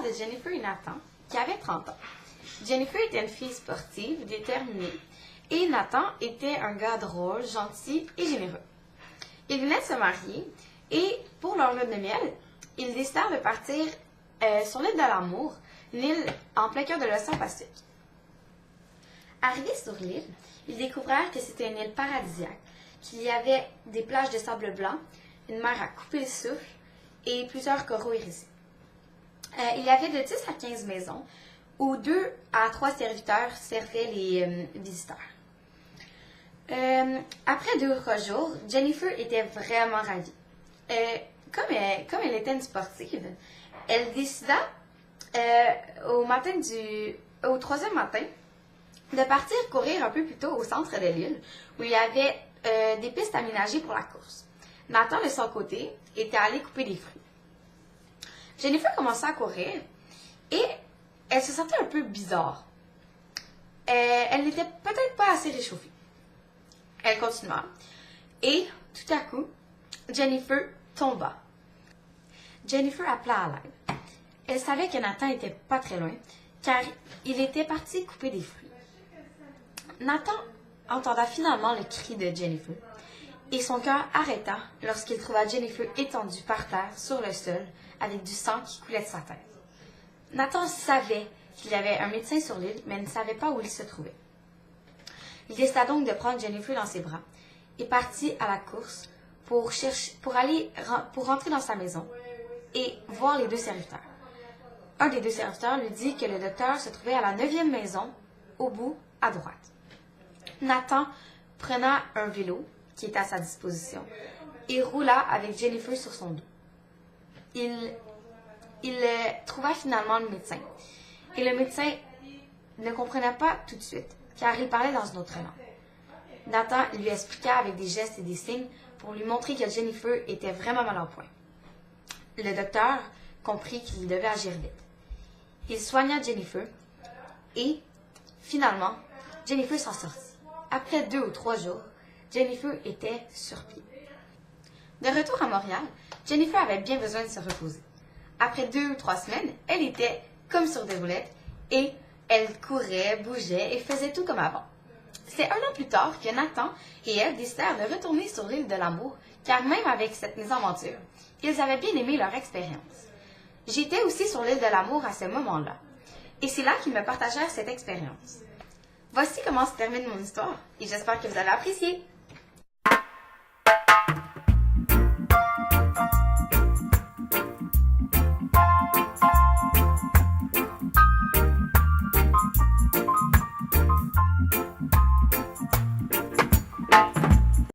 l'histoire de Jennifer et Nathan, qui avaient 30 ans. Jennifer était une fille sportive, déterminée, et Nathan était un gars drôle, gentil et généreux. Ils venaient de se marier, et pour leur lune de miel, ils décidèrent de partir sur l'île de l'Amour, une île en plein cœur de l'océan Pacifique. Arrivés sur l'île, ils découvrirent que c'était une île paradisiaque, qu'il y avait des plages de sable blanc, une mer à couper le souffle et plusieurs coraux hérissés. Il y avait de 10 à 15 maisons où 2 à 3 serviteurs servaient les visiteurs. Après 2 ou 3 jours, Jennifer était vraiment ravie. Comme elle était une sportive, elle décida au 3e matin de partir courir un peu plus tôt au centre de l'île où il y avait des pistes aménagées pour la course. Nathan, de son côté, était allé couper des fruits. Jennifer commença à courir et elle se sentait un peu bizarre. Elle n'était peut-être pas assez réchauffée. Elle continua et, tout à coup, Jennifer tomba. Jennifer appela à l'aide. Elle savait que Nathan n'était pas très loin, car il était parti couper des fruits. Nathan entenda finalement le cri de Jennifer, et son cœur arrêta lorsqu'il trouva Jennifer étendue par terre sur le sol, avec du sang qui coulait de sa tête. Nathan savait qu'il y avait un médecin sur l'île, mais ne savait pas où il se trouvait. Il décida donc de prendre Jennifer dans ses bras et partit à la course pour rentrer dans sa maison et voir les 2 serviteurs. Un des 2 serviteurs lui dit que le docteur se trouvait à la 9e maison, au bout, à droite. Nathan prenant un vélo qui était à sa disposition et roula avec Jennifer sur son dos. Il trouva finalement le médecin. Et le médecin ne comprenait pas tout de suite, car il parlait dans une autre langue. Nathan lui expliqua avec des gestes et des signes pour lui montrer que Jennifer était vraiment mal en point. Le docteur comprit qu'il devait agir vite. Il soigna Jennifer et, finalement, Jennifer s'en sortit. Après 2 ou 3 jours, Jennifer était sur pied. De retour à Montréal, Jennifer avait bien besoin de se reposer. Après 2 ou 3 semaines, elle était comme sur des roulettes et elle courait, bougeait et faisait tout comme avant. C'est 1 an plus tard que Nathan et elle décidèrent de retourner sur l'île de l'Amour, car même avec cette mésaventure, ils avaient bien aimé leur expérience. J'étais aussi sur l'île de l'Amour à ce moment-là, et c'est là qu'ils me partagèrent cette expérience. Voici comment se termine mon histoire, et j'espère que vous avez apprécié.